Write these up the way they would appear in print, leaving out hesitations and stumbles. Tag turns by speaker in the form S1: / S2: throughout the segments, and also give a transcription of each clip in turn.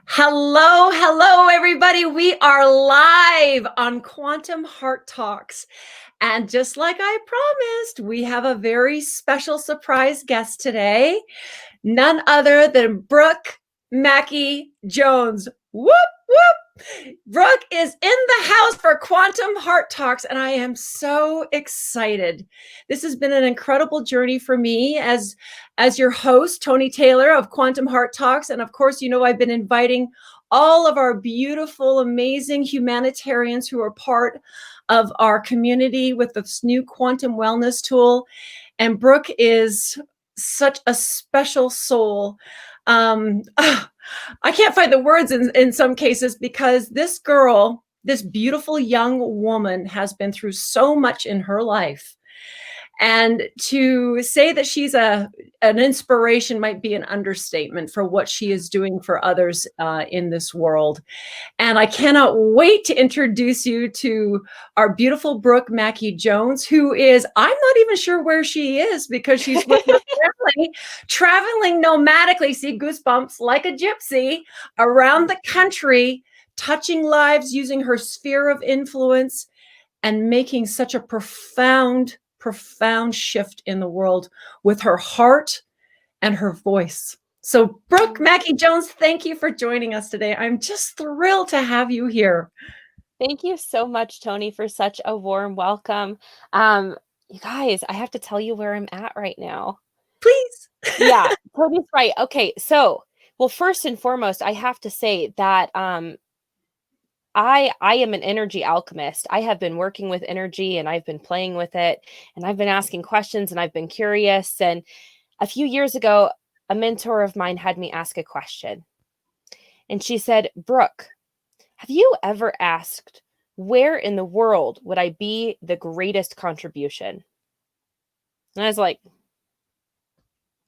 S1: Hello, hello, everybody. We are live on Quantum Heart Talks. And just like I promised, we have a very special surprise guest today. None other than Brooke Mackey Jones. Whoop, whoop. Brooke is in the house for Quantum Heart Talks, and I am so excited. This has been an incredible journey for me as your host, Tony Taylor of Quantum Heart Talks. And of course, I've been inviting all of our beautiful, amazing humanitarians who are part of our community with this new quantum wellness tool. And Brooke is such a special soul. I can't find the words in some cases because this girl, this beautiful young woman, has been through so much in her life. And to say that she's an inspiration might be an understatement for what she is doing for others in this world. And I cannot wait to introduce you to our beautiful Brooke Mackey Jones, who is, I'm not even sure where she is because she's with her family, traveling nomadically, see goosebumps, like a gypsy around the country, touching lives, using her sphere of influence, and making such a profound shift in the world with her heart and her voice. So Brooke Mackey Jones, thank you for joining us today. I'm just thrilled to have you here.
S2: Thank you so much, Tony, for such a warm welcome. You guys, I have to tell you where I'm at right now.
S1: Please.
S2: Yeah, Tony's right. Okay, so, well, first and foremost, I have to say that I am an energy alchemist. I have been working with energy and I've been playing with it and I've been asking questions and I've been curious. And a few years ago, a mentor of mine had me ask a question. And she said, Brooke, have you ever asked, where in the world would I be the greatest contribution? And I was like,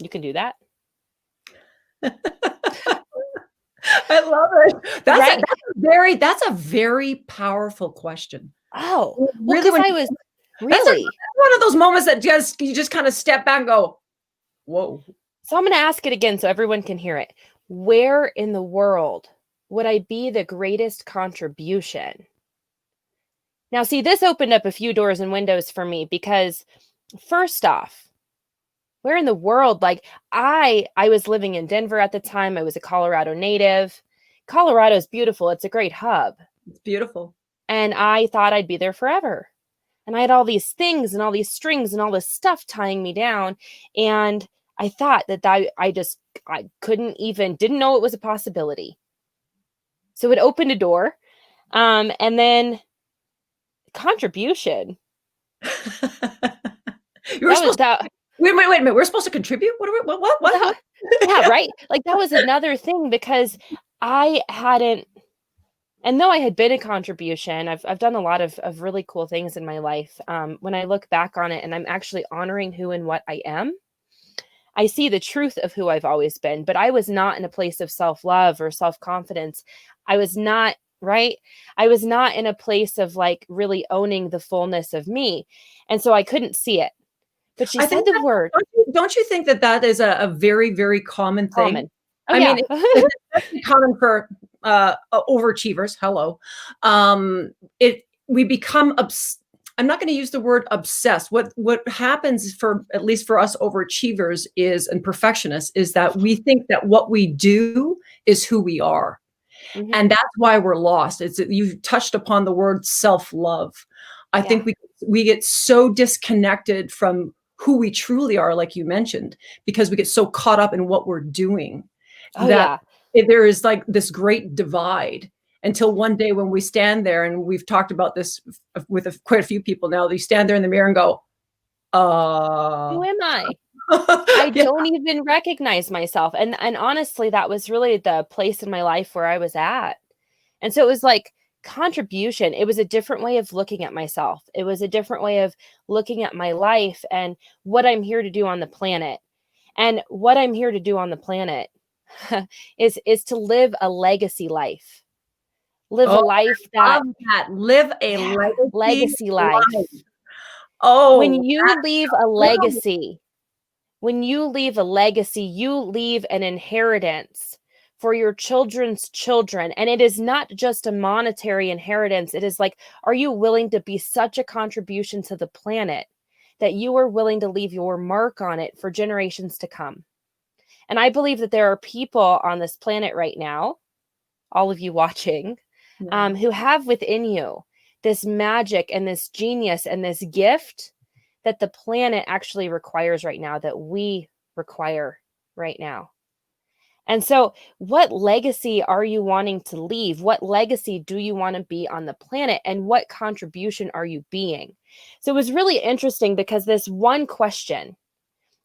S2: you can do that?
S1: I love it.
S2: Right?
S1: That's a very powerful question.
S2: Oh, well,
S1: Really,
S2: because I was
S1: that's
S2: really
S1: one of those moments that you just kind of step back and go, whoa.
S2: So I'm going to ask it again so everyone can hear it. Where in the world would I be the greatest contribution? Now, see, this opened up a few doors and windows for me because first off, where in the world, like I was living in Denver at the time. I was a Colorado native. Colorado's beautiful. It's a great hub.
S1: It's beautiful.
S2: And I thought I'd be there forever. And I had all these things and all these strings and all this stuff tying me down. And I thought that I didn't know it was a possibility. So it opened a door. And then contribution.
S1: Wait a minute. We're supposed to contribute? What?
S2: Yeah, right. Like that was another thing because I hadn't, and though I had been a contribution, I've done a lot of really cool things in my life. When I look back on it and I'm actually honoring who and what I am, I see the truth of who I've always been, but I was not in a place of self-love or self-confidence. I was not, right? I was not in a place of like really owning the fullness of me. And so I couldn't see it. But she said the word.
S1: Don't you think that is a very, very common thing?
S2: Common. Oh,
S1: I
S2: yeah.
S1: mean, it's common for overachievers. Hello. We become I'm not going to use the word obsessed. What happens for, at least for us overachievers and perfectionists, is that we think that what we do is who we are. Mm-hmm. And that's why we're lost. You've touched upon the word self-love. I think we get so disconnected from who we truly are, like you mentioned, because we get so caught up in what we're doing that there is like this great divide until one day when we stand there, and we've talked about this with quite a few people now, they stand there in the mirror and go,
S2: who am I? I don't even recognize myself. And honestly, that was really the place in my life where I was at. And so it was like contribution. It was a different way of looking at myself. It was a different way of looking at my life and what I'm here to do on the planet. And what I'm here to do on the planet is to live a legacy life. Live a life
S1: live a
S2: legacy life.
S1: Oh,
S2: when you leave a legacy, you leave an inheritance for your children's children. And it is not just a monetary inheritance. It is like, are you willing to be such a contribution to the planet that you are willing to leave your mark on it for generations to come? And I believe that there are people on this planet right now, all of you watching, who have within you this magic and this genius and this gift that the planet actually requires right now, that we require right now. And so what legacy are you wanting to leave? What legacy do you want to be on the planet? And what contribution are you being? So it was really interesting because this one question,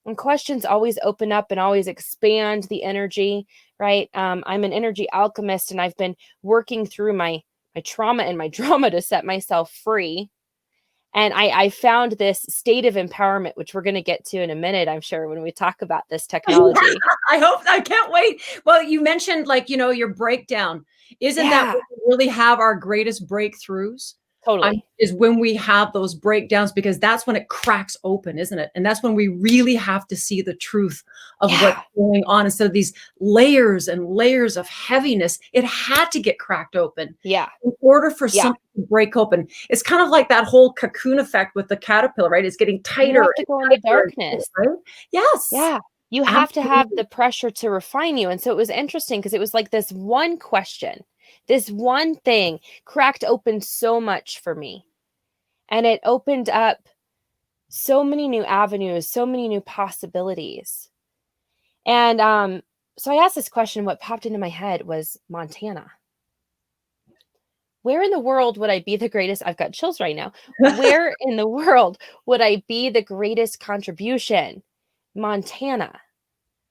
S2: and questions always open up and always expand the energy, right? I'm an energy alchemist, and I've been working through my trauma and my drama to set myself free. And I found this state of empowerment, which we're going to get to in a minute, I'm sure, when we talk about this technology.
S1: I can't wait. Well, you mentioned like, your breakdown. Isn't that when we really have our greatest breakthroughs?
S2: Totally.
S1: Is when we have those breakdowns, because that's when it cracks open, isn't it? And that's when we really have to see the truth of what's going on. Instead of these layers and layers of heaviness, it had to get cracked open.
S2: Yeah.
S1: In order for something to break open. It's kind of like that whole cocoon effect with the caterpillar, right? It's getting tighter.
S2: You have to go into darkness.
S1: Right? Yes.
S2: Yeah. You have to have the pressure to refine you. And so it was interesting because it was like this one question, this one thing cracked open so much for me. And it opened up so many new avenues, so many new possibilities. And so I asked this question. What popped into my head was Montana. Where in the world would I be the greatest? I've got chills right now. Where in the world would I be the greatest contribution? Montana.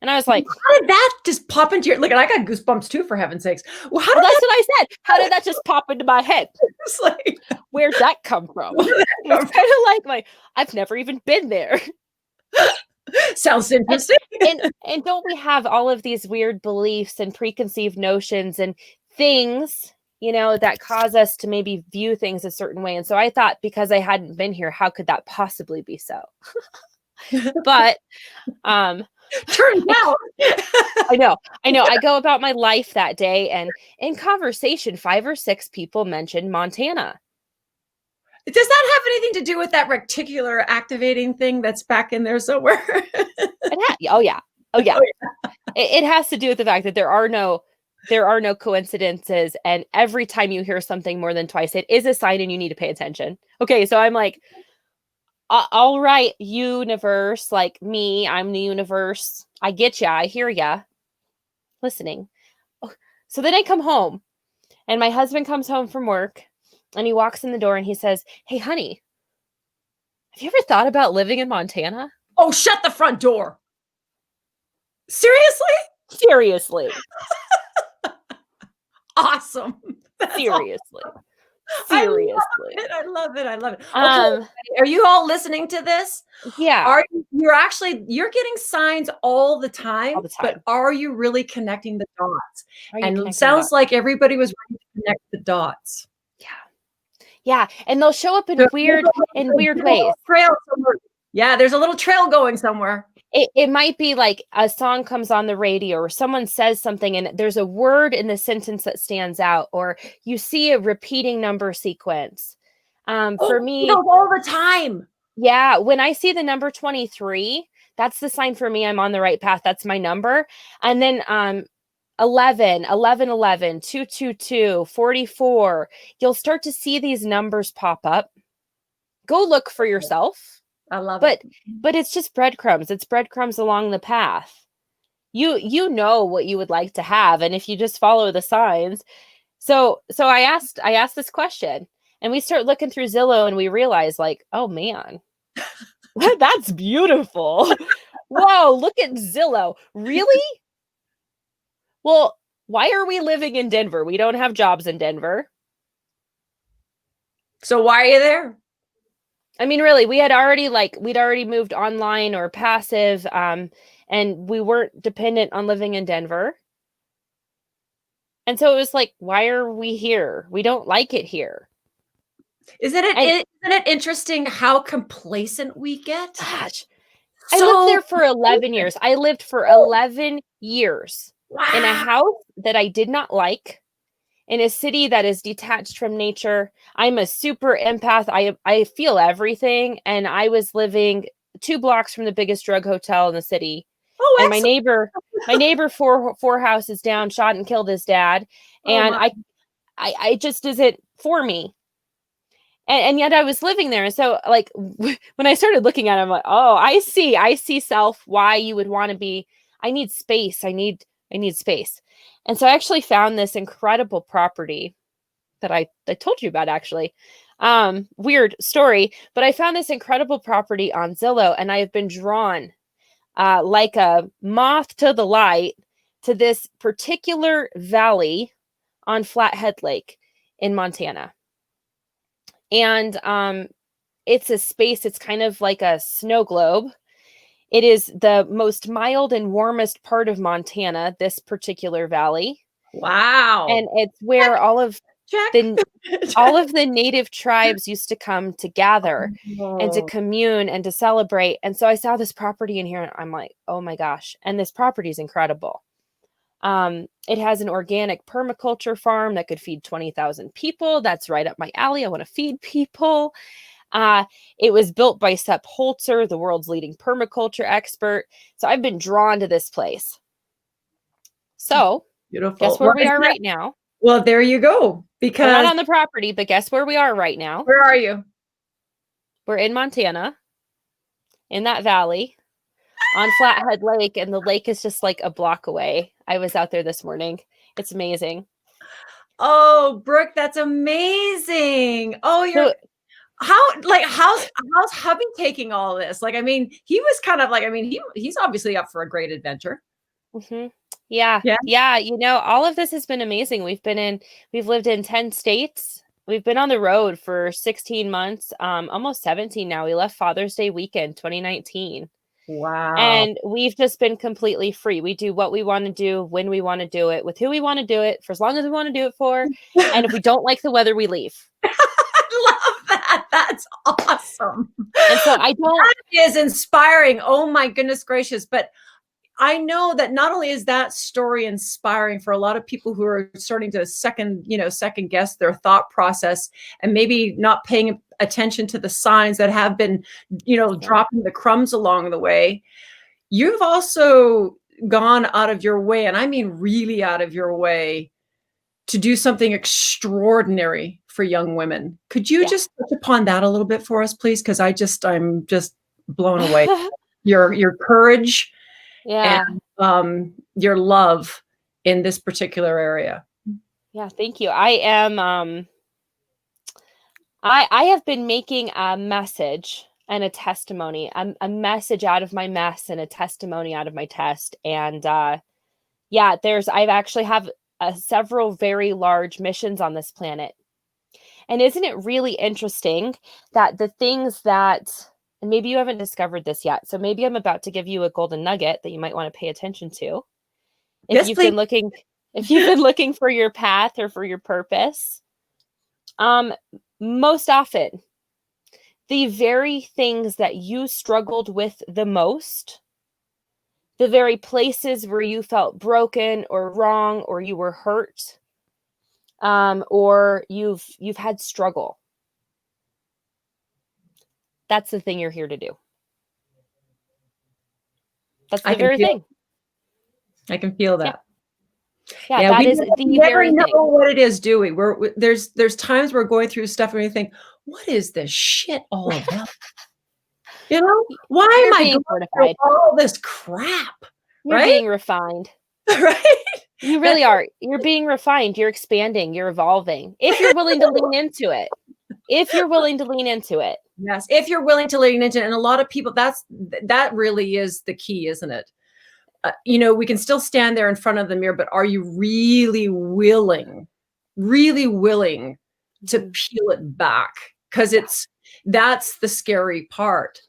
S2: And I was like,
S1: how did that just pop into your, look, and I got goosebumps too, for heaven's sakes.
S2: Well, that's what I said. How did that just pop into my head?
S1: It's like,
S2: where'd that come from? It's kind of like I've never even been there.
S1: Sounds interesting.
S2: And don't we have all of these weird beliefs and preconceived notions and things, that cause us to maybe view things a certain way? And so I thought, because I hadn't been here, how could that possibly be so? But
S1: turns out
S2: I know. I go about my life that day, and in conversation, 5 or 6 people mentioned Montana.
S1: Does that have anything to do with that reticular activating thing that's back in there somewhere?
S2: Oh yeah. It has to do with the fact that there are no coincidences, and every time you hear something more than twice, it is a sign and you need to pay attention. Okay, so I'm like, all right, universe, like me, I'm the universe. I get ya. I hear ya. Listening. So then I come home, and my husband comes home from work, and he walks in the door and he says, "Hey, honey, have you ever thought about living in Montana?"
S1: Oh, shut the front door. Seriously?
S2: Seriously.
S1: Awesome.
S2: Seriously.
S1: I love it. Okay, are you all listening to this?
S2: Yeah.
S1: You're getting signs all the time, but are you really connecting the dots? And it sounds like everybody was ready to connect the dots.
S2: Yeah. And they'll show up in weird ways.
S1: Trail somewhere. Yeah, there's a little trail going somewhere.
S2: It might be like a song comes on the radio, or someone says something and there's a word in the sentence that stands out, or you see a repeating number sequence. For me,
S1: all the time.
S2: Yeah. When I see the number 23, that's the sign for me I'm on the right path. That's my number. And then 11, 11, 11, 222, 44. You'll start to see these numbers pop up. Go look for yourself.
S1: I love it.
S2: But it's just breadcrumbs. It's breadcrumbs along the path. You know what you would like to have, and if you just follow the signs. So I asked this question, and we start looking through Zillow, and we realize, like, oh man, that's beautiful. Whoa, look at Zillow. Really? Well, why are we living in Denver? We don't have jobs in Denver.
S1: So why are you there?
S2: I mean, really, we'd already moved online or passive, and we weren't dependent on living in Denver. And so it was like, why are we here? We don't like it here.
S1: Isn't it interesting how complacent we get?
S2: Gosh, I lived there for 11 years. I lived for 11 years. in a
S1: Wow.
S2: house that I did not like, in a city that is detached from nature. I'm a super empath. I feel everything, and I was living 2 blocks from the biggest drug hotel in the city.
S1: Oh,
S2: And
S1: excellent.
S2: my neighbor four houses down shot and killed his dad,
S1: Oh
S2: and
S1: my.
S2: I just isn't for me. And yet I was living there. And so like when I started looking at it, I'm like, oh, I see self, why you would want to be, I need space. I need space. And so I actually found this incredible property that I told you about actually. Weird story, but I found this incredible property on Zillow, and I have been drawn like a moth to the light to this particular valley on Flathead Lake in Montana. And it's a space, it's kind of like a snow globe. It is the most mild and warmest part of Montana, this particular valley.
S1: Wow.
S2: And it's where
S1: Check.
S2: the all of the native tribes used to come to gather and to
S1: Oh,
S2: commune and to celebrate. And so I saw this property in here and I'm like, oh my gosh. And this property is incredible. It has an organic permaculture farm that could feed 20,000 people. That's right up my alley. I want to feed people. It was built by Sepp Holzer, the world's leading permaculture expert. So I've been drawn to this place. So
S1: beautiful.
S2: guess where we are right now?
S1: Well, there you go.
S2: We're not
S1: Because
S2: on the property, but guess where we are right now?
S1: where are you?
S2: We're in Montana, in that valley, on Flathead Lake, and the lake is just like a block away. I was out there this morning. It's amazing.
S1: Oh, Brooke, that's amazing. Oh,
S2: So,
S1: how's hubby taking all this? Like, I mean, he was kind of like, I mean, he's obviously up for a great adventure.
S2: mhm. Yeah,
S1: Yeah.
S2: yeah. All of this has been amazing. We've lived in 10 states. We've been on the road for 16 months, almost 17 now. We left Father's Day weekend 2019.
S1: Wow.
S2: And we've just been completely free. We do what we want to do, when we want to do it, with who we want to do it, for as long as we want to do it for. And if we don't like the weather, we leave.
S1: I love that. That's awesome.
S2: And so I don't.
S1: That is inspiring. Oh my goodness gracious. But I know that not only is that story inspiring for a lot of people who are starting to second guess their thought process and maybe not paying attention to the signs that have been, dropping the crumbs along the way. You've also gone out of your way, and I mean really out of your way, to do something extraordinary for young women. Could you
S2: Yeah.
S1: just touch upon that a little bit for us, please? Because I'm just blown away. Your courage
S2: Yeah.
S1: and your love in this particular area.
S2: Yeah. Thank you. I am, I have been making a message and a testimony, a message out of my mess and a testimony out of my test. And, yeah, I've actually have several very large missions on this planet. And isn't it really interesting that the things that, and maybe you haven't discovered this yet, so maybe I'm about to give you a golden nugget that you might want to pay attention to.
S1: Yes, please.
S2: If you've been looking for your path or for your purpose, most often, the very things that you struggled with the most, the very places where you felt broken or wrong or you were hurt, or you've had struggle, that's the thing you're here to do. That's the very thing.
S1: I can feel that.
S2: Yeah, that is the very thing.
S1: We never know what it is, do we? There's times we're going through stuff and we think, what is this shit all about? Why am I going through all this crap?
S2: You're being refined.
S1: Right?
S2: You really are. You're being refined. You're expanding. You're evolving. If you're willing to lean into it. If you're willing to lean into it.
S1: Yes, if you're willing to lean into it. And a lot of people, that really is the key, isn't it? We can still stand there in front of the mirror, but are you really willing to peel it back? Because that's the scary part.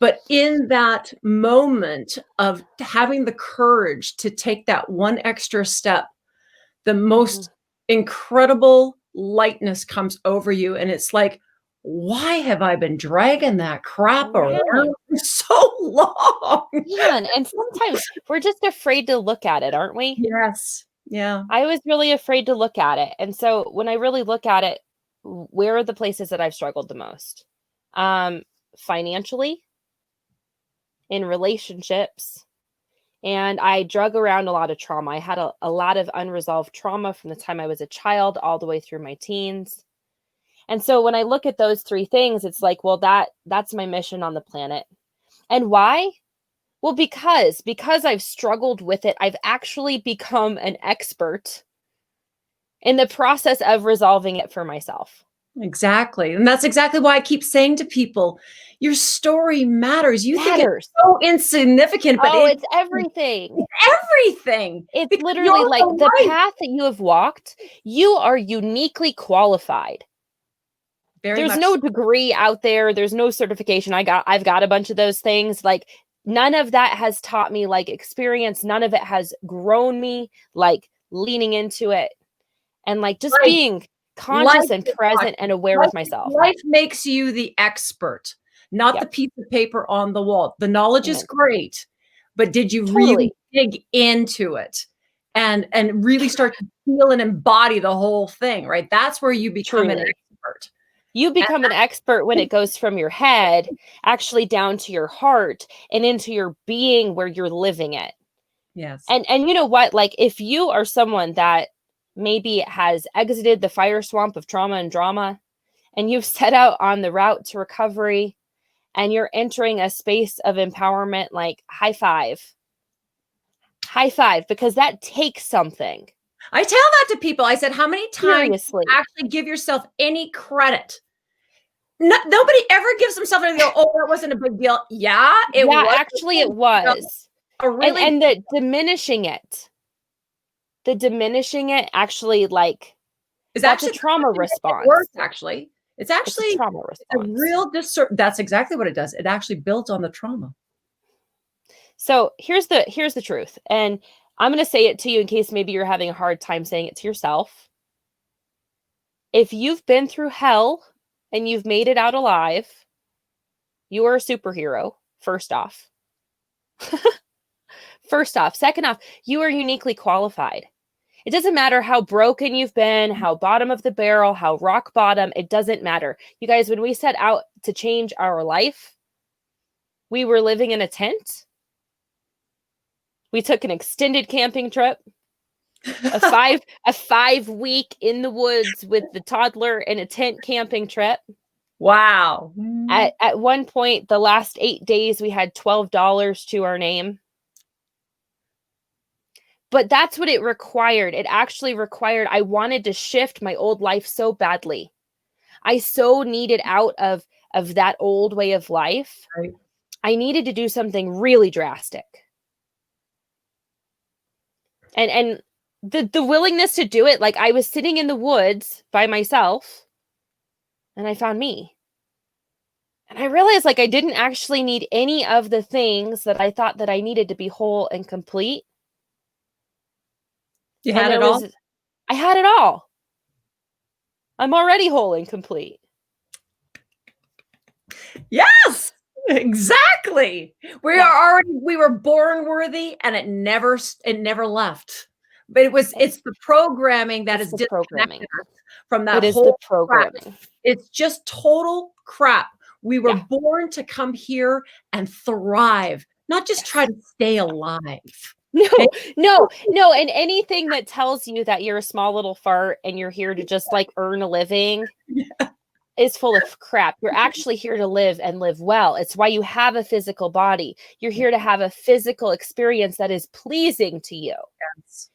S1: But in that moment of having the courage to take that one extra step, the most incredible lightness comes over you. And it's like, why have I been dragging that crap
S2: Right.
S1: around for so long?
S2: Yeah, and sometimes we're just afraid to look at it, aren't we?
S1: Yes. Yeah.
S2: I was really afraid to look at it. And so when I really look at it, where are the places that I've struggled the most? Financially, in relationships, and I drug around a lot of trauma. I had a lot of unresolved trauma from the time I was a child all the way through my teens. And so when I look at those three things, it's like, well, that's my mission on the planet. And why? Well, because I've struggled with it, I've actually become an expert in the process of resolving it for myself.
S1: Exactly. And that's exactly why I keep saying to people, your story matters. You think it's
S2: Matters.
S1: so insignificant, but
S2: Oh,
S1: it's
S2: it's everything.
S1: everything.
S2: It's
S1: Because
S2: literally
S1: you're
S2: like
S1: the
S2: the
S1: light.
S2: path that you have walked, you are uniquely qualified.
S1: Very
S2: There's
S1: much
S2: no
S1: so.
S2: degree out there, there's no certification. I've got a bunch of those things. Like none of that has taught me like experience, none of it has grown me like leaning into it and like just
S1: Life,
S2: being
S1: life
S2: conscious and
S1: is
S2: present and aware
S1: life,
S2: with myself.
S1: life makes you the expert, not the
S2: Yep.
S1: piece of paper on the wall. The knowledge is
S2: Amen.
S1: great, but did you really
S2: Totally.
S1: dig into it and really start to feel and embody the whole thing, right? That's where you become an
S2: Truly.
S1: expert.
S2: You become an expert when it goes from your head actually down to your heart and into your being where you're living it.
S1: Yes.
S2: And you know what? Like if you are someone that maybe has exited the fire swamp of trauma and drama and you've set out on the route to recovery and you're entering a space of empowerment, like high five. High five, because that takes something.
S1: I tell that to people. I said, how many times
S2: Seriously.
S1: actually give yourself any credit? Nobody ever gives themselves anything. Oh, that wasn't a big deal. Yeah, it
S2: Yeah,
S1: was
S2: actually it
S1: a big deal.
S2: was.
S1: A really
S2: And the diminishing it actually like
S1: is
S2: that's a
S1: actually
S2: trauma
S1: worse,
S2: response.
S1: actually.
S2: It's a trauma
S1: It's a
S2: response.
S1: real that's exactly what it does. It actually builds on the trauma.
S2: So here's the truth. And I'm going to say it to you in case maybe you're having a hard time saying it to yourself. If you've been through hell and you've made it out alive, you are a superhero, first off. First off. Second off, you are uniquely qualified. It doesn't matter how broken you've been, how bottom of the barrel, how rock bottom, it doesn't matter. You guys, when we set out to change our life, we were living in a tent. We took an extended camping trip, a 5 week in the woods with the toddler in a tent camping trip.
S1: Wow.
S2: At one point, the last 8 days, we had $12 to our name. But that's what it required. It actually required, I wanted to shift my old life so badly. I so needed out of that old way of life.
S1: Right.
S2: I needed to do something really drastic. And the willingness to do it, like I was sitting in the woods by myself and I found me. And I realized like I didn't actually need any of the things that I thought that I needed to be whole and complete.
S1: You
S2: And
S1: had it all?
S2: I had it all. I'm already whole and complete.
S1: Yes. Exactly. We were born worthy and it never left. But it's the programming that is
S2: It's the programming.
S1: disconnected us from that
S2: It is the
S1: whole crap.
S2: programming.
S1: It's just total crap. We were
S2: Yeah.
S1: born to come here and thrive, not just try to stay alive.
S2: No. And anything that tells you that you're a small little fart and you're here to just like earn a living is full of crap. You're actually here to live and live well. It's why you have a physical body. You're here to have a physical experience that is pleasing to you.
S1: Yes.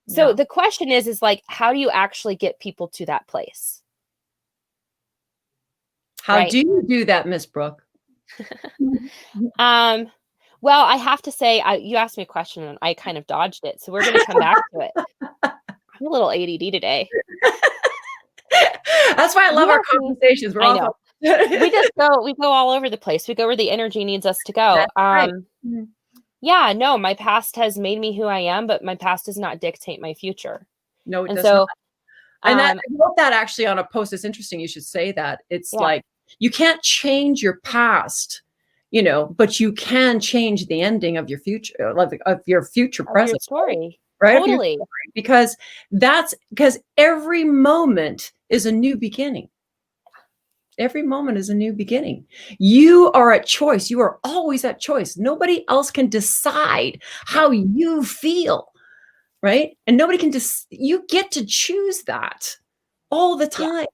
S2: So
S1: Yeah.
S2: the question is like, how do you actually get people to that place?
S1: How
S2: Right?
S1: do you do that, Miss Brooke?
S2: Well, I have to say, you asked me a question and I kind of dodged it. So we're going to come back to it. I'm a little ADD today.
S1: That's why I love our conversations.
S2: I know. We go all over the place. We go where the energy needs us to go.
S1: That's right.
S2: Yeah, no, my past has made me who I am, but my past does not dictate my future.
S1: No, it
S2: And
S1: does
S2: so
S1: not. And that, I wrote that actually on a post. It's interesting you should say that. It's like, you can't change your past, you know, but you can change the ending of your future, of your future present.
S2: Your story.
S1: Right?
S2: Totally.
S1: Because every moment is a new beginning. Every moment is a new beginning. You are at choice. You are always at choice. Nobody else can decide how you feel, right? And nobody can you get to choose that all the time.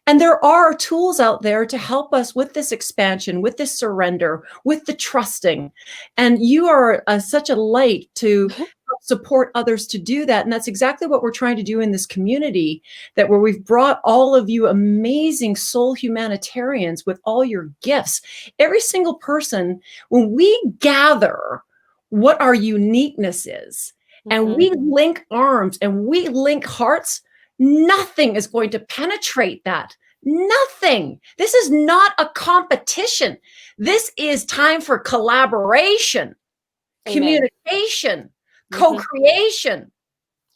S1: And there are tools out there to help us with this expansion, with this surrender, with the trusting. And you are such a light to support others to do that. And that's exactly what we're trying to do in this community, that where we've brought all of you amazing soul humanitarians with all your gifts. Every single person, when we gather what our uniqueness is, and we link arms and we link hearts, nothing is going to penetrate that. Nothing. This is not a competition. This is time for collaboration, communication, co-creation.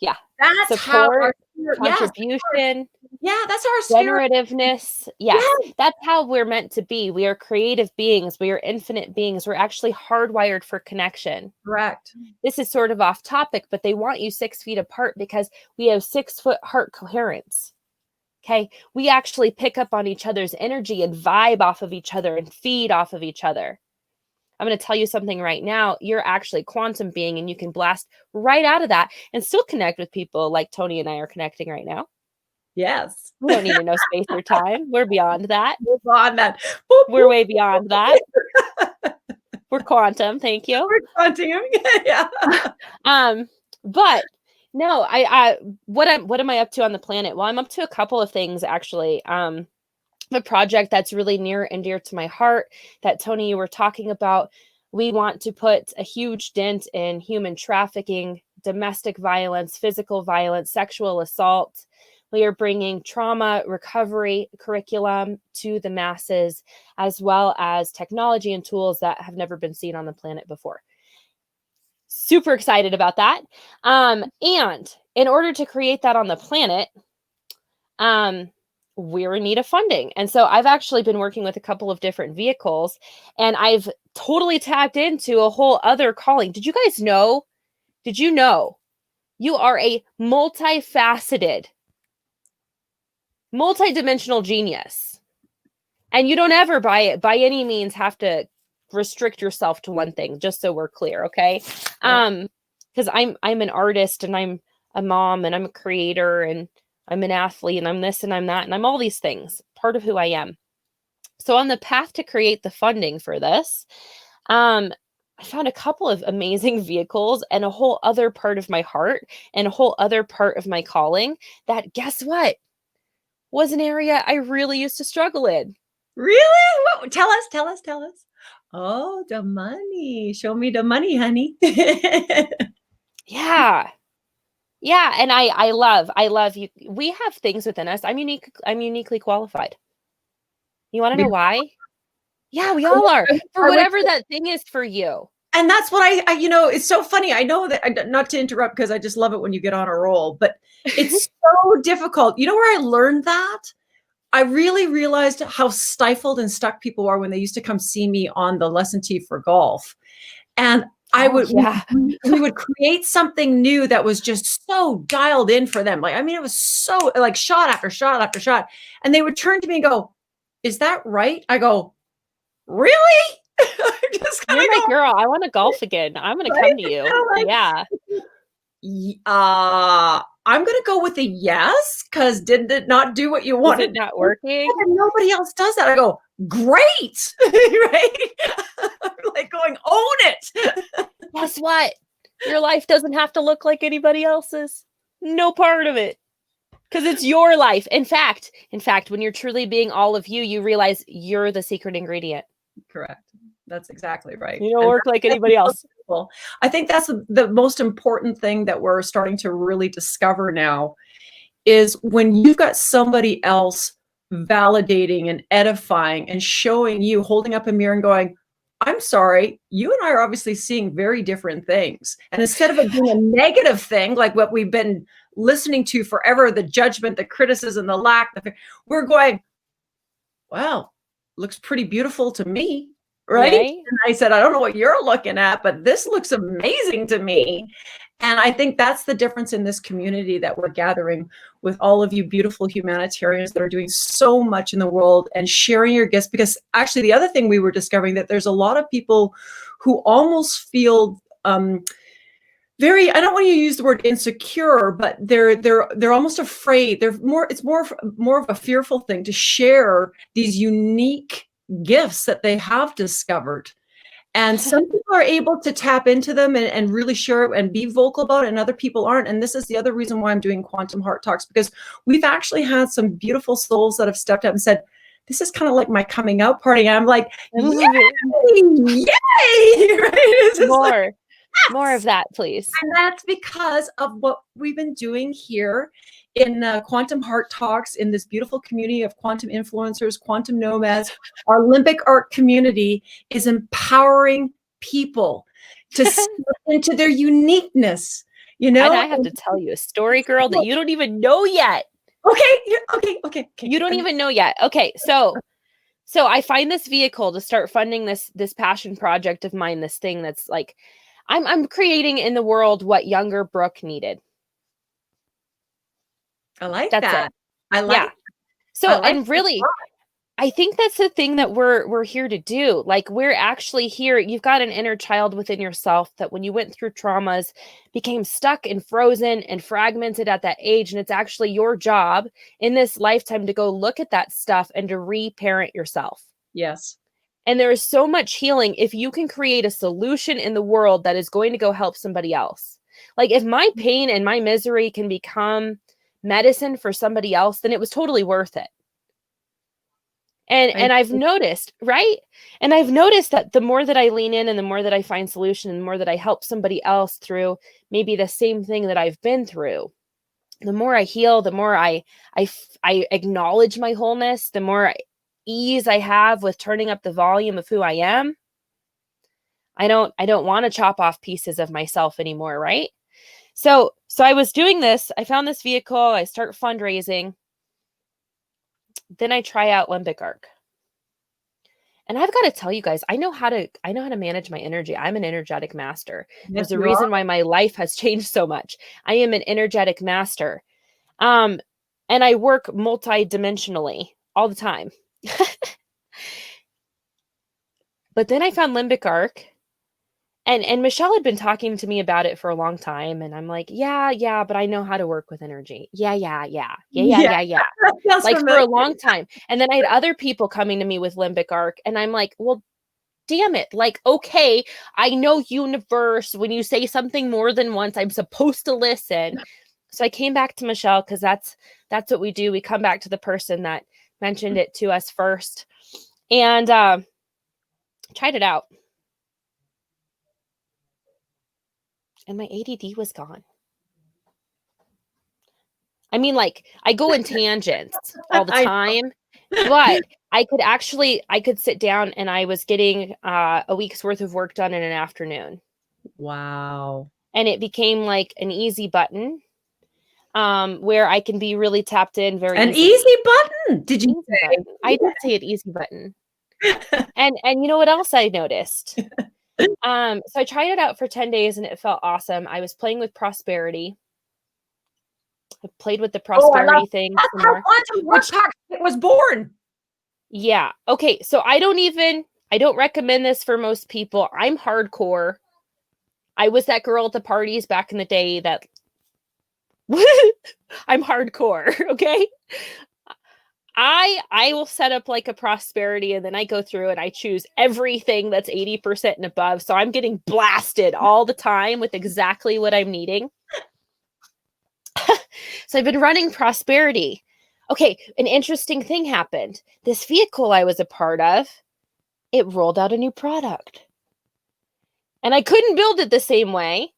S2: Yeah.
S1: That's
S2: support,
S1: how our
S2: contribution.
S1: Yeah, that's our spirit.
S2: Generativeness. Yes. That's how we're meant to be. We are creative beings. We are infinite beings. We're actually hardwired for connection.
S1: Correct.
S2: This is sort of off topic, but they want you 6 feet apart because we have 6-foot heart coherence. Okay. We actually pick up on each other's energy and vibe off of each other and feed off of each other. I'm going to tell you something right now. You're actually a quantum being, and you can blast right out of that and still connect with people like Tony and I are connecting right now.
S1: Yes.
S2: We don't need to know space or time. We're beyond that.
S1: We're beyond that.
S2: We're way beyond that. We're quantum. Thank you.
S1: We're quantum. Yeah.
S2: But no, what am I up to on the planet? Well, I'm up to a couple of things actually. A project that's really near and dear to my heart that Tony, you were talking about. We want to put a huge dent in human trafficking, domestic violence, physical violence, sexual assault. We are bringing trauma recovery curriculum to the masses, as well as technology and tools that have never been seen on the planet before. Super excited about that. And in order to create that on the planet, we're in need of funding. And so I've actually been working with a couple of different vehicles, and I've totally tapped into a whole other calling. Did you guys know? Did you know you are a multifaceted, multidimensional genius? And you don't ever by any means have to restrict yourself to one thing, just so we're clear, okay? Because I'm an artist, and I'm a mom, and I'm a creator, and I'm an athlete, and I'm this, and I'm that, and I'm all these things, part of who I am. So on the path to create the funding for this, I found a couple of amazing vehicles and a whole other part of my heart and a whole other part of my calling that, guess what, was an area I really used to struggle in.
S1: Really? What? Tell us. Oh, the money. Show me the money, honey.
S2: Yeah. And I love you. We have things within us. I'm uniquely qualified. You want to know why? Yeah, we all are. For whatever that thing is for you. And
S1: that's what I it's so funny. I know that, not to interrupt, because I just love it when you get on a roll, but it's so difficult. You know where I learned that? I really realized how stifled and stuck people are when they used to come see me on the lesson tee for golf. And we would create something new that was just so dialed in for them. Like, I mean, it was so like shot after shot after shot. And they would turn to me and go, "Is that right?" I go, "Really?"
S2: You're my girl. I want to golf again. I'm going to come to you. Yeah.
S1: I'm going to go with a yes, because did it not do what you wanted?
S2: Is it not working?
S1: And nobody else does that. I go, great. Right? I'm like going, own it.
S2: Guess what? Your life doesn't have to look like anybody else's. No part of it. Because it's your life. In fact, when you're truly being all of you, you realize you're the secret ingredient.
S1: Correct. That's exactly right.
S2: You don't work like anybody else.
S1: I think that's the most important thing that we're starting to really discover now, is when you've got somebody else validating and edifying and showing you, holding up a mirror and going, I'm sorry, you and I are obviously seeing very different things. And instead of it being a negative thing, like what we've been listening to forever, the judgment, the criticism, the lack, we're going, wow, looks pretty beautiful to me, right?
S2: Right?
S1: And I said, I don't know what you're looking at, but this looks amazing to me. And I think that's the difference in this community that we're gathering with all of you beautiful humanitarians that are doing so much in the world and sharing your gifts. Because actually, the other thing we were discovering that there's a lot of people who almost feel very, I don't want to use the word insecure, but they're almost afraid. It's more of a fearful thing to share these unique gifts that they have discovered. And some people are able to tap into them and really share it and be vocal about it, and other people aren't. And this is the other reason why I'm doing Quantum Heart Talks, because we've actually had some beautiful souls that have stepped up and said, this is kind of like my coming out party. And I'm like,
S2: I love it.
S1: yay! Right? It's just like,
S2: More of that, please.
S1: and that's because of what we've been doing here in Quantum Heart Talks, in this beautiful community of quantum influencers, quantum nomads. Our Limbic Arc community is empowering people to step into their uniqueness, you know?
S2: And I have to tell you a story, girl, that you don't even know yet.
S1: Okay.
S2: You don't even know yet. Okay, so I find this vehicle to start funding this passion project of mine, this thing that's like, I'm creating in the world what younger Brooke needed.
S1: I like
S2: That's
S1: that.
S2: it.
S1: I like.
S2: Yeah. So, and really, I think that's the thing that we're here to do. Like, we're actually here. You've got an inner child within yourself that when you went through traumas, became stuck and frozen and fragmented at that age. And it's actually your job in this lifetime to go look at that stuff and to reparent yourself.
S1: Yes.
S2: And there is so much healing if you can create a solution in the world that is going to go help somebody else. Like, if my pain and my misery can become medicine for somebody else, then it was totally worth it. And I've noticed, right? And I've noticed that the more that I lean in and the more that I find solution and the more that I help somebody else through maybe the same thing that I've been through, the more I heal, the more I acknowledge my wholeness, the more ease I have with turning up the volume of who I am. I don't want to chop off pieces of myself anymore, right? So I was doing this, I found this vehicle, I start fundraising. Then I try out Limbic Arc. And I've got to tell you guys, I know how to manage my energy. I'm an energetic master. There's a reason why my life has changed so much. I am an energetic master. And I work multi-dimensionally all the time. But then I found Limbic Arc, and Michelle had been talking to me about it for a long time, and I'm like, yeah, but I know how to work with energy. Yeah. Like, for a long time. And then I had other people coming to me with Limbic Arc, and I'm like, well, damn it. Like, okay, I know, universe, when you say something more than once, I'm supposed to listen. So I came back to Michelle, because that's what we do. We come back to the person that mentioned it to us first, and tried it out. And my ADD was gone. I mean, like, I go in tangents all the time, but I could sit down and I was getting a week's worth of work done in an afternoon.
S1: Wow.
S2: And it became like an easy button, where I can be really tapped in very
S1: An
S2: easily.
S1: easy button. Did you say?
S2: Button. I did say an easy button. And you know what else I noticed? So I tried it out for 10 days and it felt awesome. I was playing with prosperity. I played with the prosperity thing.
S1: That's how Quantum Heart Talks was born.
S2: Yeah. Okay. So I don't recommend this for most people. I'm hardcore. I was that girl at the parties back in the day that I'm hardcore. Okay. I will set up like a prosperity, and then I go through and I choose everything that's 80% and above. So I'm getting blasted all the time with exactly what I'm needing. So I've been running prosperity. Okay, an interesting thing happened. This vehicle I was a part of, it rolled out a new product. And I couldn't build it the same way.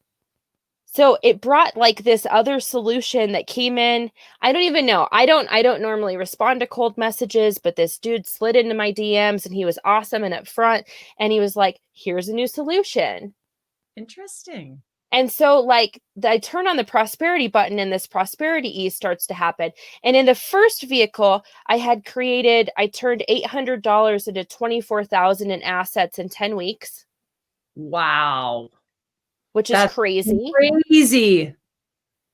S2: So it brought like this other solution that came in. I don't even know. I don't normally respond to cold messages, but this dude slid into my DMs and he was awesome and upfront. And he was like, here's a new solution.
S1: Interesting.
S2: And so like I turn on the prosperity button and this prosperity ease starts to happen. And in the first vehicle, I turned $800 into 24,000 in assets in 10 weeks.
S1: Wow.
S2: Which is crazy.
S1: Crazy.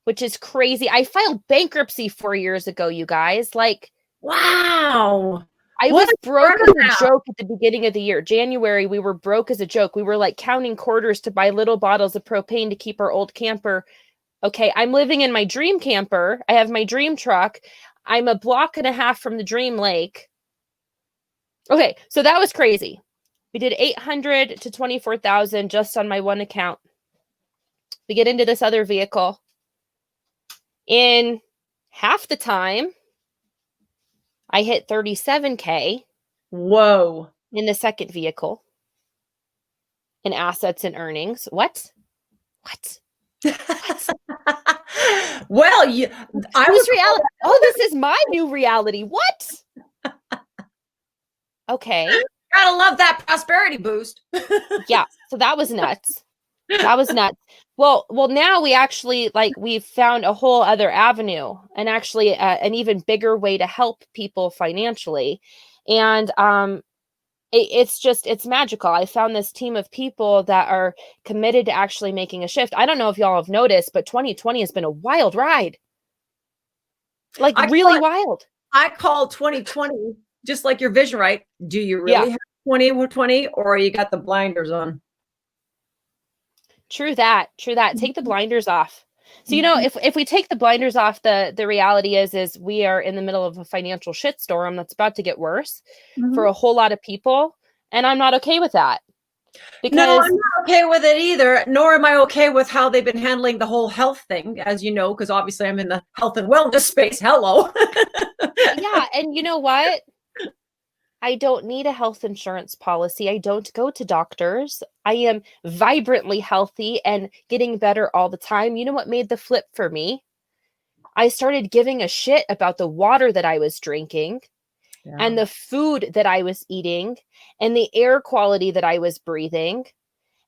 S2: Which is crazy. I filed bankruptcy 4 years ago, you guys. Like,
S1: wow.
S2: I was broke as a joke at the beginning of the year. January, we were broke as a joke. We were like counting quarters to buy little bottles of propane to keep our old camper. Okay, I'm living in my dream camper. I have my dream truck. I'm a block and a half from the dream lake. Okay, so that was crazy. We did 800 to 24,000 just on my one account. We get into this other vehicle. In half the time, I hit 37K.
S1: Whoa.
S2: In the second vehicle. In assets and earnings. What?
S1: Well, I was
S2: reality. Oh, this is my new reality. What? Okay.
S1: Gotta love that prosperity boost.
S2: Yeah. So that was nuts. That was nuts. Well, now we actually we've found a whole other avenue and actually an even bigger way to help people financially. And it's magical. I found this team of people that are committed to actually making a shift. I don't know if y'all have noticed, but 2020 has been a wild ride. Like really wild.
S1: I call 2020 just like your vision, right? Do you really have 2020 or you got the blinders on?
S2: True that. Take the blinders off. So, if we take the blinders off, the reality is we are in the middle of a financial shitstorm that's about to get worse for a whole lot of people. And I'm not okay with that.
S1: No, I'm not okay with it either, nor am I okay with how they've been handling the whole health thing, as you know, because obviously I'm in the health and wellness space. Hello.
S2: Yeah. And you know what? I don't need a health insurance policy. I don't go to doctors. I am vibrantly healthy and getting better all the time. You know what made the flip for me? I started giving a shit about the water that I was drinking and the food that I was eating and the air quality that I was breathing.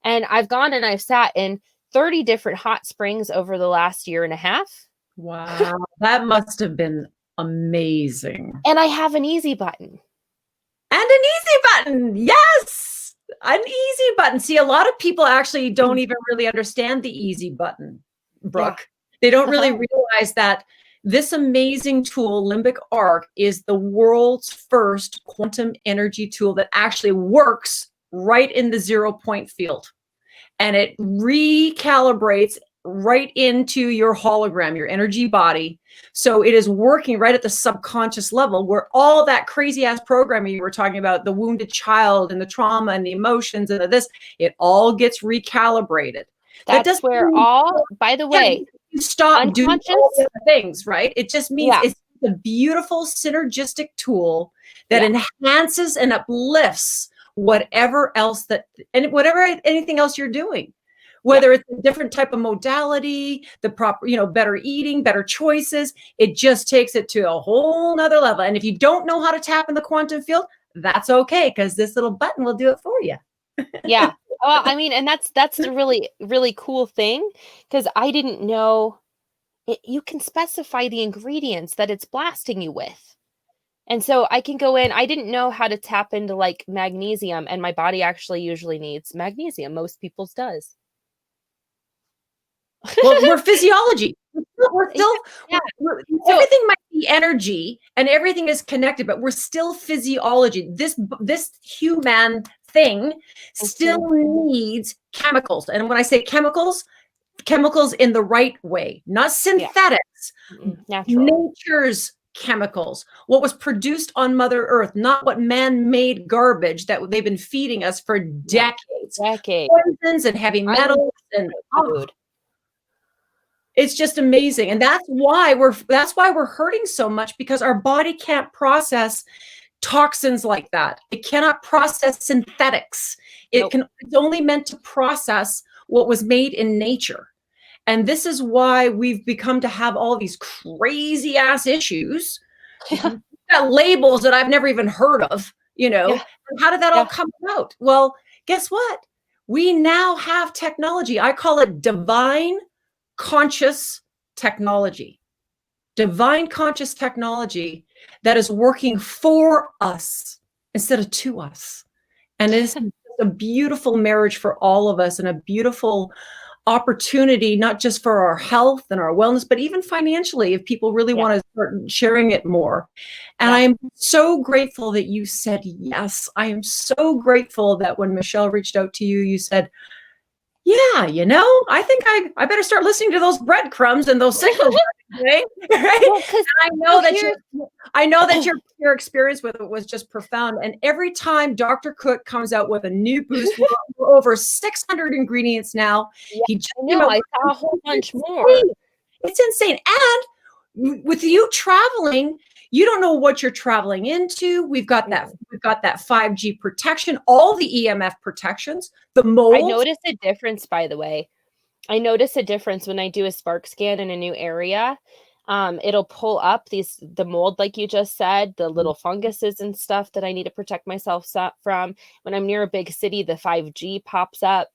S2: And I've gone and I've sat in 30 different hot springs over the last year and a half.
S1: Wow. That must have been amazing.
S2: And I have an easy button.
S1: And an easy button. Yes. An easy button. See, a lot of people actually don't even really understand the easy button, Brooke. Yeah. They don't really realize that this amazing tool, Limbic Arc, is the world's first quantum energy tool that actually works right in the 0 point field. And it recalibrates right into your hologram, your energy body. So it is working right at the subconscious level where all that crazy ass programming you were talking about, the wounded child and the trauma and the emotions and this, it all gets recalibrated.
S2: That's where all, by the way,
S1: you stop doing all the other things, right? It just means it's a beautiful synergistic tool that enhances and uplifts whatever else anything else you're doing. Whether it's a different type of modality, the proper, better eating, better choices, it just takes it to a whole nother level. And if you don't know how to tap in the quantum field, that's okay, because this little button will do it for you.
S2: Yeah. Well, I mean, and that's a really, really cool thing, because I didn't know you can specify the ingredients that it's blasting you with. And so I can go in, I didn't know how to tap into like magnesium, and my body actually usually needs magnesium. Most people's does.
S1: Well, we're physiology. We're still everything might be energy and everything is connected, but we're still physiology. This human thing still needs chemicals. And when I say chemicals in the right way, not synthetics, nature's chemicals, what was produced on Mother Earth, not what man-made garbage that they've been feeding us for decades. Poisons and heavy metals and food. It's just amazing. And that's why we're hurting so much, because our body can't process toxins like that. It cannot process synthetics. It's only meant to process what was made in nature. And this is why we've become to have all these crazy ass issues. Got labels that I've never even heard of, you know.
S2: Yeah.
S1: And how did that all come about? Well, guess what? We now have technology. I call it divine conscious technology. Divine conscious technology that is working for us instead of to us. And it's a beautiful marriage for all of us, and a beautiful opportunity, not just for our health and our wellness, but even financially, if people really want to start sharing it more. And I am so grateful that you said yes. I am so grateful that when Michelle reached out to you, you said, yeah, you know, I think I better start listening to those breadcrumbs and those signals. Right? Well, I know that your experience with it was just profound. And every time Dr. Cook comes out with a new boost, we're over 600 ingredients now.
S2: I saw a whole bunch more.
S1: It's insane. And with you traveling, you don't know what you're traveling into. We've got that 5G protection, all the EMF protections, the mold.
S2: I noticed a difference, by the way. I notice a difference when I do a spark scan in a new area. It'll pull up the mold, like you just said, the little funguses and stuff that I need to protect myself from. When I'm near a big city, the 5G pops up,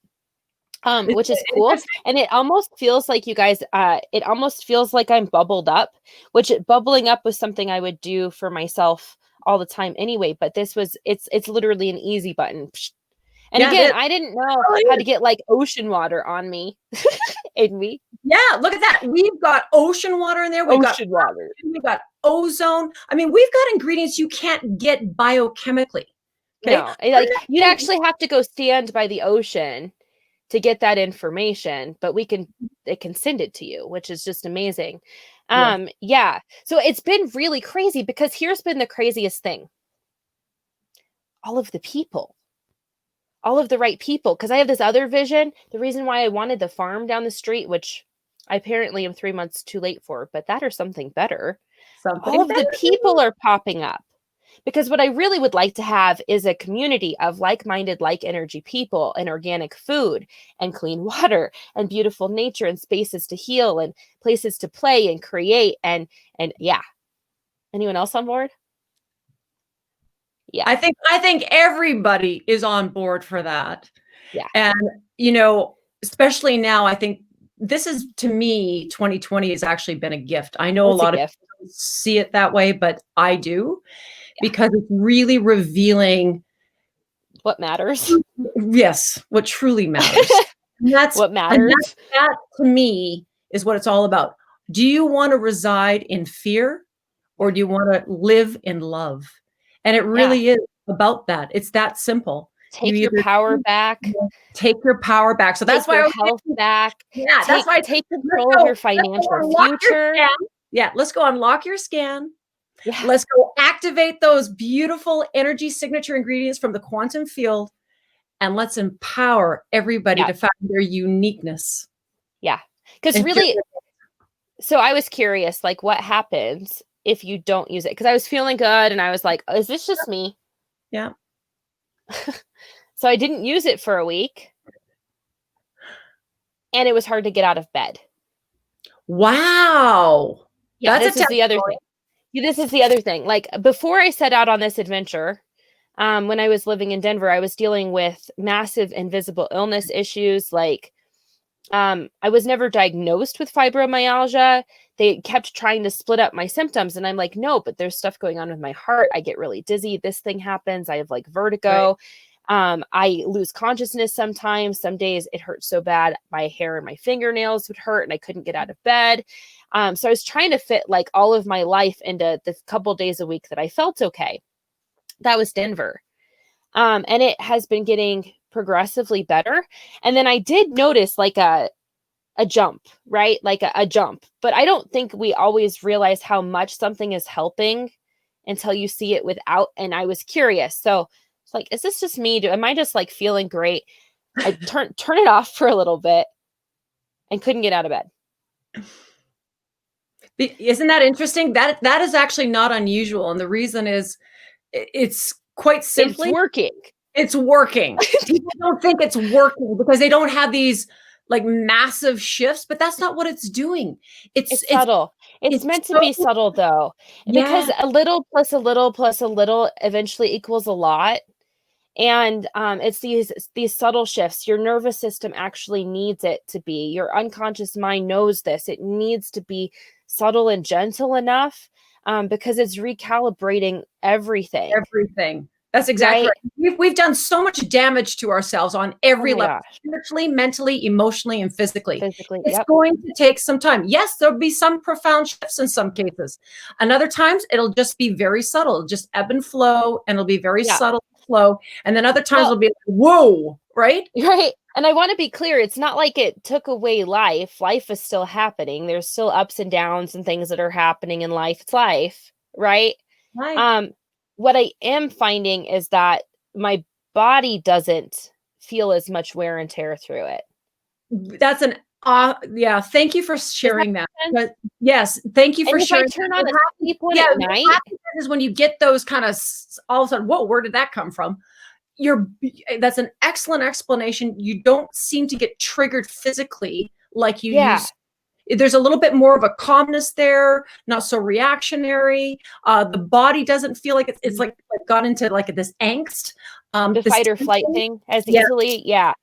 S2: which is cool. And it almost feels like you guys, it almost feels like I'm bubbled up, which bubbling up was something I would do for myself all the time anyway. But it's literally an easy button. And again, I didn't know how to get like ocean water on me. In me.
S1: Yeah, look at that. We've got ocean water in there. We've got ozone. I mean, we've got ingredients you can't get biochemically.
S2: Okay? No, like you'd actually have to go stand by the ocean to get that information, but it can send it to you, which is just amazing. Yeah. So it's been really crazy, because here's been the craziest thing. All of the people. All of the right people, because I have this other vision. The reason why I wanted the farm down the street, which I apparently am 3 months too late for, but that or something better. All of the people are popping up, because what I really would like to have is a community of like-minded, like-energy people, and organic food, and clean water, and beautiful nature, and spaces to heal, and places to play and create, and yeah. Anyone else on board?
S1: Yeah. I think everybody is on board for that.
S2: Yeah.
S1: And, you know, especially now, I think this is, to me, 2020 has actually been a gift. I know a lot of people see it that way, but I do, because it's really revealing
S2: what matters.
S1: Yes, what truly matters. And that's
S2: what matters.
S1: That to me is what it's all about. Do you want to reside in fear, or do you want to live in love? And it really is about that. It's that simple.
S2: Take your power back.
S1: Take your power back. So that's why
S2: your health back.
S1: Yeah, that's why
S2: take control of your financial future.
S1: Yeah, let's go unlock your scan. Yeah. Let's go activate those beautiful energy signature ingredients from the quantum field, and let's empower everybody to find their uniqueness.
S2: Yeah. Because really, so I was curious, like, what happens if you don't use it? Because I was feeling good and I was like, is this just me?
S1: Yeah.
S2: So I didn't use it for a week, and it was hard to get out of bed.
S1: Wow.
S2: Yeah, this is the other thing. This is the other thing. Like, before I set out on this adventure, when I was living in Denver, I was dealing with massive invisible illness issues. Like, I was never diagnosed with fibromyalgia. They kept trying to split up my symptoms, and I'm like, no, but there's stuff going on with my heart. I get really dizzy. This thing happens. I have like vertigo. Right. I lose consciousness sometimes. Some days it hurts so bad, my hair and my fingernails would hurt, and I couldn't get out of bed. So I was trying to fit like all of my life into the couple days a week that I felt okay. That was Denver. And it has been getting progressively better. And then I did notice like a jump, right? Like a jump. But I don't think we always realize how much something is helping until you see it without. And I was curious. So it's like, is this just me? Am I just like feeling great? I turn it off for a little bit and couldn't get out of bed.
S1: Isn't that interesting? That is actually not unusual. And the reason is it's quite simply
S2: it's working.
S1: It's working. People don't think it's working because they don't have these like massive shifts, but that's not what it's doing.
S2: It's subtle. It's meant to
S1: so,
S2: be subtle though, because
S1: yeah,
S2: a little plus a little plus a little eventually equals a lot. And it's these subtle shifts. Your nervous system actually needs it to be. Your unconscious mind knows this. It needs to be subtle and gentle enough, because it's recalibrating everything.
S1: everything. That's exactly
S2: Right?
S1: right. We've done so much damage to ourselves on
S2: Oh
S1: every
S2: my
S1: level,
S2: gosh.
S1: spiritually, mentally, emotionally, and physically.
S2: Physically.
S1: It's
S2: Yep.
S1: going to take some time. Yes, there'll be some profound shifts in some cases. And other times it'll just be very subtle, it'll just ebb and flow, and it'll be very
S2: Yeah.
S1: subtle flow. And then other times
S2: Well,
S1: it'll be like, whoa, right?
S2: right. And I want to be clear, it's not like it took away life. Life is still happening. There's still ups and downs and things that are happening in life. It's life, right?
S1: Right.
S2: Um, what I am finding is that my body doesn't feel as much wear and tear through it.
S1: That's an yeah, thank you for
S2: Does that
S1: sharing that.
S2: make sense?
S1: But yes, thank you for
S2: And if I
S1: sharing
S2: turn
S1: that.
S2: on
S1: What
S2: a
S1: happens,
S2: sleep one
S1: yeah,
S2: at
S1: what
S2: night,
S1: happens is when you get those kind of all of a sudden, whoa, where did that come from? You're That's an excellent explanation. You don't seem to get triggered physically like you
S2: yeah,
S1: used. There's a little bit more of a calmness there, not so reactionary. The body doesn't feel like it's like got into like this angst.
S2: the
S1: This
S2: fight or flight
S1: tension,
S2: thing as
S1: yeah,
S2: easily. Yeah,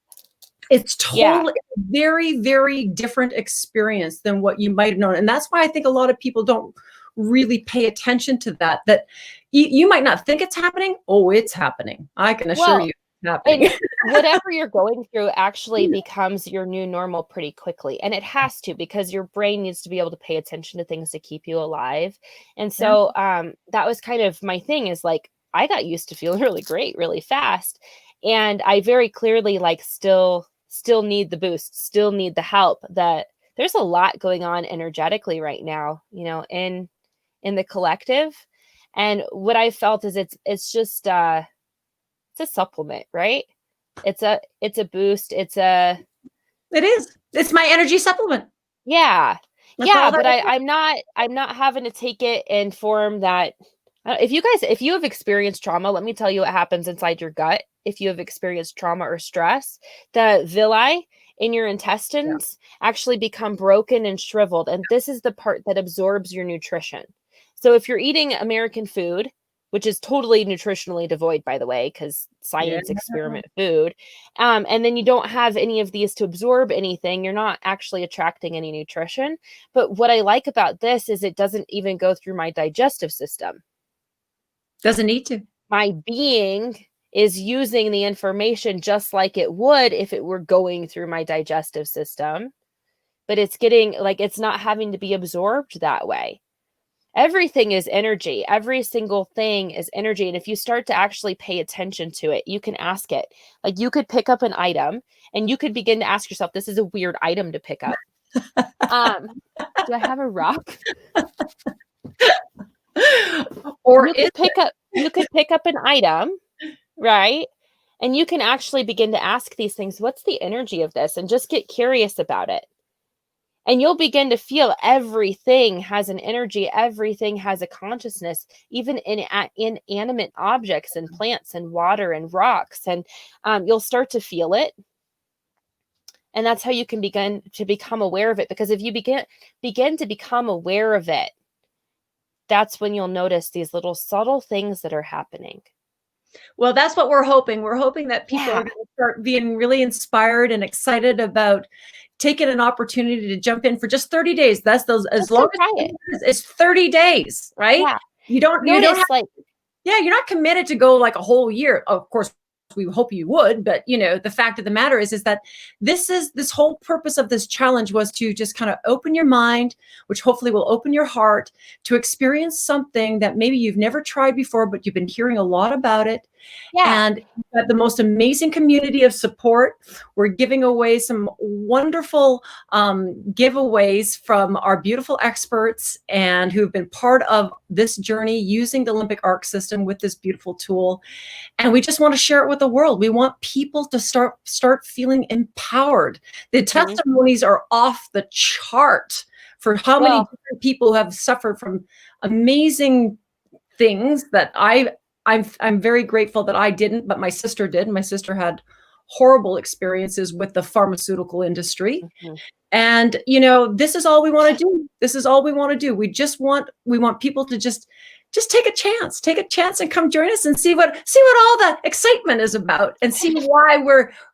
S1: it's
S2: yeah,
S1: totally very, very different experience than what you might have known. And that's why I think a lot of people don't really pay attention to that, that you might not think it's happening. Oh, it's happening. I can assure
S2: well,
S1: you it's happening.
S2: and whatever you're going through actually becomes your new normal pretty quickly. And it has to, because your brain needs to be able to pay attention to things to keep you alive. And
S1: Yeah.
S2: so that was kind of my thing, is like, I got used to feeling really great, really fast. And I very clearly like still need the boost, still need the help. That there's a lot going on energetically right now, in the collective. And what I felt is it's just it's a supplement, right? It's a boost.
S1: It is. It's my energy supplement.
S2: Yeah.
S1: That's
S2: Yeah,
S1: all that
S2: but
S1: it is.
S2: I'm not having to take it in form that if you have experienced trauma, let me tell you what happens inside your gut. If you have experienced trauma or stress, the villi in your
S1: Yeah.
S2: intestines actually become broken and shriveled, and this is the part that absorbs your nutrition. So if you're eating American food, which is totally nutritionally devoid, by the way, because
S1: Yeah.
S2: science experiment food, and then you don't have any of these to absorb anything, you're not actually attracting any nutrition. But what I like about this is it doesn't even go through my digestive system.
S1: Doesn't need to.
S2: My being is using the information just like it would if it were going through my digestive system, but it's getting like it's not having to be absorbed that way. Everything is energy. Every single thing is energy. And if you start to actually pay attention to it, you can ask it. Like you could pick up an item and you could begin to ask yourself, this is a weird item to pick up. Do I have a rock?
S1: Or
S2: You
S1: is
S2: could pick up an item, right? And you can actually begin to ask these things, what's the energy of this? And just get curious about it. And you'll begin to feel everything has an energy, everything has a consciousness, even in inanimate objects and plants and water and rocks. And you'll start to feel it. And that's how you can begin to become aware of it. Because if you begin to become aware of it, that's when you'll notice these little subtle things that are happening.
S1: Well, that's what we're hoping. We're hoping that people are
S2: Yeah.
S1: going to start being really inspired and excited about taking an opportunity to jump in for just 30 days. That's those, as
S2: Just go
S1: long
S2: try it.
S1: as it's 30 days, right?
S2: Yeah.
S1: You don't
S2: Notice
S1: have,
S2: like,
S1: yeah, you're not committed to go like a whole year. Of course, we hope you would, but the fact of the matter is that this whole purpose of this challenge was to just kind of open your mind, which hopefully will open your heart to experience something that maybe you've never tried before, but you've been hearing a lot about it.
S2: yeah.
S1: And the most amazing community of support. We're giving away some wonderful giveaways from our beautiful experts and who've been part of this journey using the Limbic Arc system with this beautiful tool. And we just want to share it with the world. We want people to start feeling empowered. The
S2: Mhm.
S1: testimonies are off the chart for how many
S2: Well,
S1: different people have suffered from amazing things that I'm very grateful that I didn't, but my sister did. My sister had horrible experiences with the pharmaceutical industry.
S2: Mhm.
S1: And, you know, this is all we want to do. This is all we want to do. We want people to just take a chance and come join us and see what all the excitement is about, and see why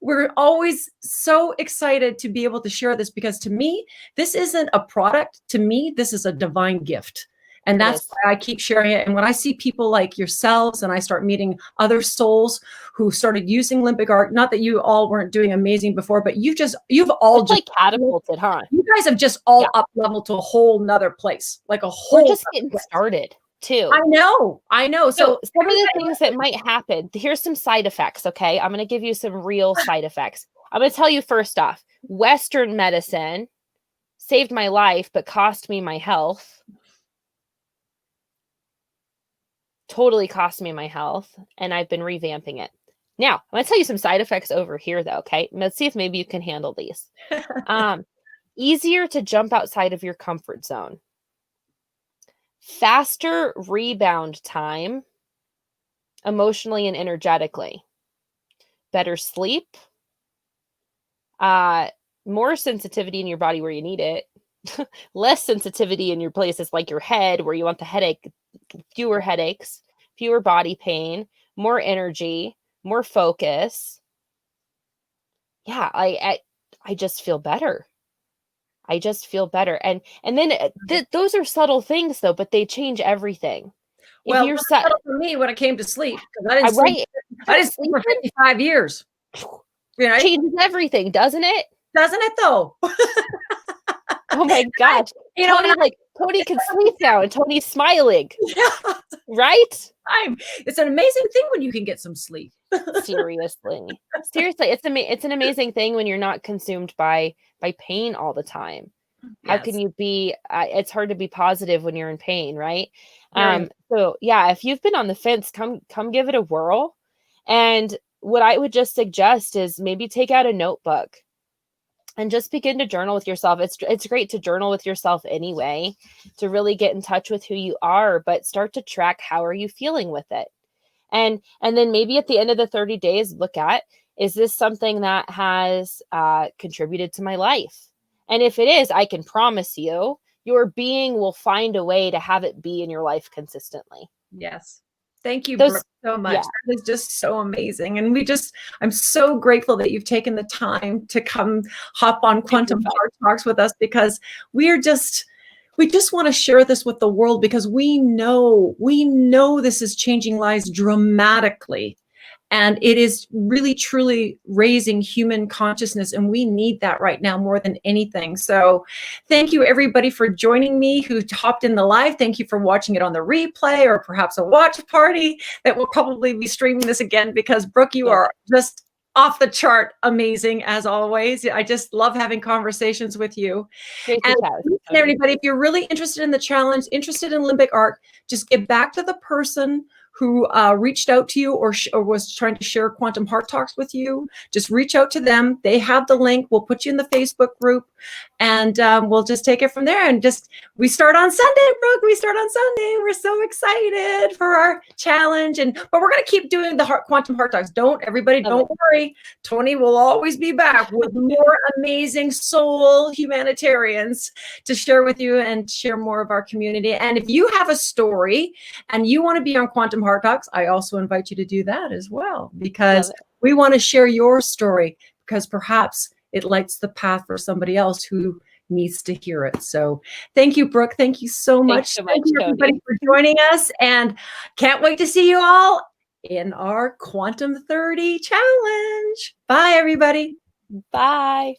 S1: we're always so excited to be able to share this, because to me, this isn't a product. To me, this is a divine gift. And that's why I keep sharing it. And when I see people like yourselves, and I start meeting other souls who started using Limbic Arc, not that you all weren't doing amazing before, but you've all
S2: it's like catapulted, huh?
S1: You guys have just all up level to a whole nother place, like a whole.
S2: We're just getting started too.
S1: I know.
S2: So some of the things that might happen, here's some side effects. Okay. I'm going to give you some real side effects. I'm going to tell you first off, Western medicine saved my life, but cost me my health. Totally cost me my health, and I've been revamping it. Now, I'm going to tell you some side effects over here, though, okay? Let's see if maybe you can handle these. Easier to jump outside of your comfort zone. Faster rebound time, emotionally and energetically. Better sleep. More sensitivity in your body where you need it. Less sensitivity in your places like your head where you want the headache. Fewer headaches, fewer body pain, more energy, more focus. Yeah, I just feel better. I just feel better. And then those are subtle things though, but they change everything.
S1: Well, it was subtle for me when it came to sleep, because I didn't sleep for 55 years.
S2: You know, changes everything, doesn't it?
S1: Doesn't it though?
S2: Oh my gosh. You know, Tony can sleep now and Tony's smiling. Yeah. Right?
S1: It's an amazing thing when you can get some sleep.
S2: Seriously, it's an amazing thing when you're not consumed by pain all the time. Yes. How can you be? It's hard to be positive when you're in pain, right? So yeah, if you've been on the fence, come give it a whirl. And what I would just suggest is maybe take out a notebook and just begin to journal with yourself. It's great to journal with yourself anyway, to really get in touch with who you are, but start to track how are you feeling with it. And then maybe at the end of the 30 days, look at, is this something that has contributed to my life? And if it is, I can promise you, your being will find a way to have it be in your life consistently.
S1: Yes. Thank you, Brooke, so much. Yeah. That is just so amazing. And I'm so grateful that you've taken the time to come hop on Quantum Heart Talks with us, because we just want to share this with the world, because we know this is changing lives dramatically. And it is really, truly raising human consciousness. And we need that right now more than anything. So thank you, everybody, for joining me who hopped in the live. Thank you for watching it on the replay, or perhaps a watch party that will probably be streaming this again, because Brooke, you are just off the chart amazing as always. I just love having conversations with you. And everybody, if you're really interested in the challenge, interested in Limbic Arc, just get back to the person who reached out to you or was trying to share Quantum Heart Talks with you. Just reach out to them. They have the link. We'll put you in the Facebook group, and we'll just take it from there. And we start on Sunday, Brooke. We start on Sunday. We're so excited for our challenge, but we're going to keep doing the Quantum Heart Talks. Don't worry. Tony will always be back with more amazing soul humanitarians to share with you and share more of our community. And if you have a story and you want to be on Quantum Heart Talks, I also invite you to do that as well, because we want to share your story, because perhaps it lights the path for somebody else who needs to hear it. So thank you, Brooke. Thank you so much. Thank you, everybody, for joining us, and can't wait to see you all in our Quantum 30 challenge. Bye, everybody.
S2: Bye.